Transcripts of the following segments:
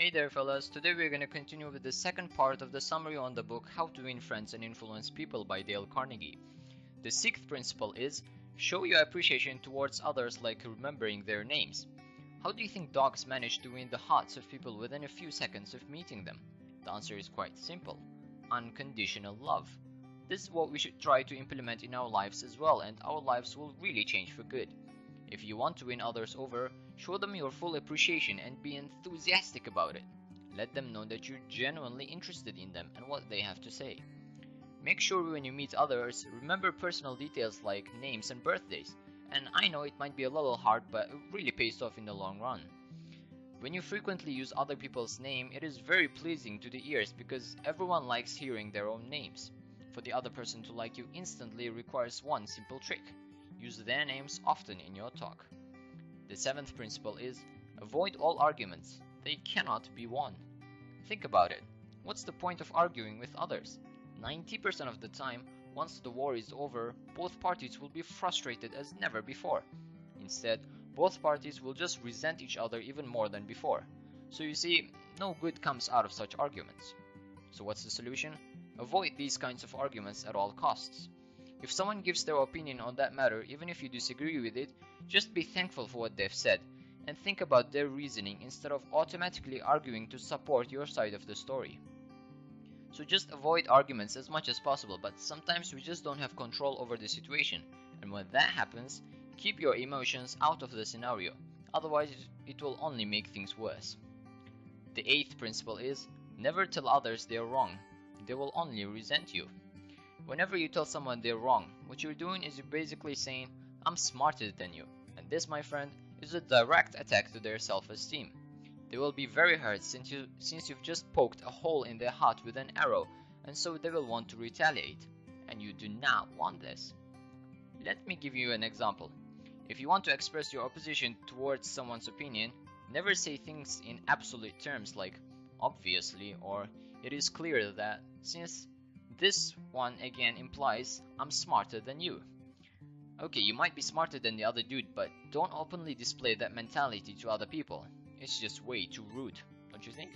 Hey there fellas, today we're going to continue with the second part of the summary on the book How to Win Friends and Influence People by Dale Carnegie. The sixth principle is, show your appreciation towards others like remembering their names. How do you think dogs manage to win the hearts of people within a few seconds of meeting them? The answer is quite simple, unconditional love. This is what we should try to implement in our lives as well, and our lives will really change for good. If you want to win others over, show them your full appreciation and be enthusiastic about it. Let them know that you're genuinely interested in them and what they have to say. Make sure when you meet others, remember personal details like names and birthdays. And I know it might be a little hard, but it really pays off in the long run. When you frequently use other people's name, it is very pleasing to the ears because everyone likes hearing their own names. For the other person to like you instantly requires one simple trick. Use their names often in your talk. The seventh principle is, avoid all arguments. They cannot be won. Think about it. What's the point of arguing with others? 90% of the time, once the war is over, both parties will be frustrated as never before. Instead, both parties will just resent each other even more than before. So you see, no good comes out of such arguments. So what's the solution? Avoid these kinds of arguments at all costs. If someone gives their opinion on that matter, even if you disagree with it, just be thankful for what they've said, and think about their reasoning instead of automatically arguing to support your side of the story. So just avoid arguments as much as possible, but sometimes we just don't have control over the situation, and when that happens, keep your emotions out of the scenario, otherwise it will only make things worse. The eighth principle is, never tell others they're wrong, they will only resent you. Whenever you tell someone they're wrong, what you're doing is you're basically saying, I'm smarter than you, and this, my friend, is a direct attack to their self-esteem. They will be very hurt since you've just poked a hole in their heart with an arrow, and so they will want to retaliate, and you do not want this. Let me give you an example. If you want to express your opposition towards someone's opinion, never say things in absolute terms like, obviously, or it is clear that, since this one again implies, I'm smarter than you. Okay, you might be smarter than the other dude, but don't openly display that mentality to other people. It's just way too rude, don't you think?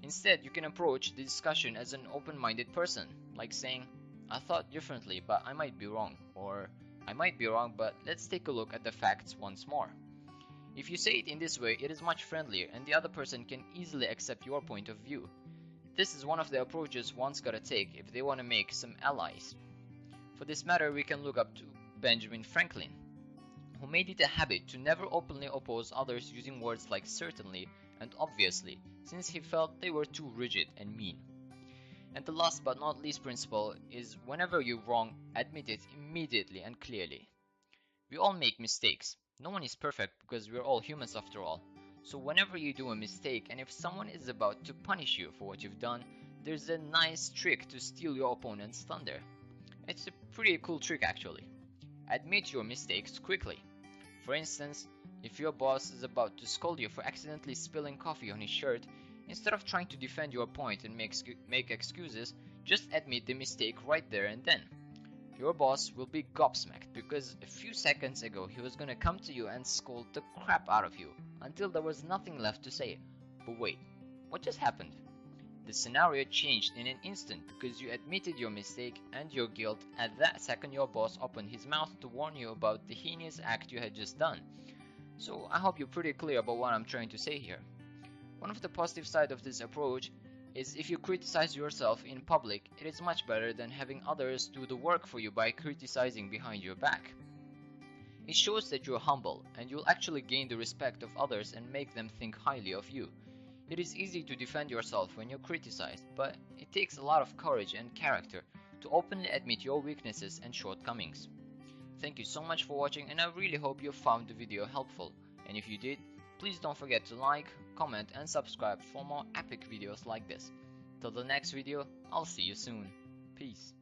Instead, you can approach the discussion as an open-minded person, like saying, I thought differently, but I might be wrong, or I might be wrong, but let's take a look at the facts once more. If you say it in this way, it is much friendlier, and the other person can easily accept your point of view. This is one of the approaches one's gotta take if they want to make some allies. For this matter, we can look up to Benjamin Franklin, who made it a habit to never openly oppose others using words like certainly and obviously, since he felt they were too rigid and mean. And the last but not least principle is, whenever you're wrong, admit it immediately and clearly. We all make mistakes. No one is perfect because we're all humans after all. So whenever you do a mistake, and if someone is about to punish you for what you've done, there's a nice trick to steal your opponent's thunder. It's a pretty cool trick actually. Admit your mistakes quickly. For instance, if your boss is about to scold you for accidentally spilling coffee on his shirt, instead of trying to defend your point and make excuses, just admit the mistake right there and then. Your boss will be gobsmacked because a few seconds ago he was gonna come to you and scold the crap out of you until there was nothing left to say. But wait, what just happened? The scenario changed in an instant because you admitted your mistake and your guilt at that second your boss opened his mouth to warn you about the heinous act you had just done. So I hope you're pretty clear about what I'm trying to say here. One of the positive sides of this approach is if you criticize yourself in public, it is much better than having others do the work for you by criticizing behind your back. It shows that you're humble and you'll actually gain the respect of others and make them think highly of you. It is easy to defend yourself when you're criticized, but it takes a lot of courage and character to openly admit your weaknesses and shortcomings. Thank you so much for watching, and I really hope you found the video helpful. And if you did, please don't forget to like, comment and subscribe for more epic videos like this. Till the next video, I'll see you soon. Peace.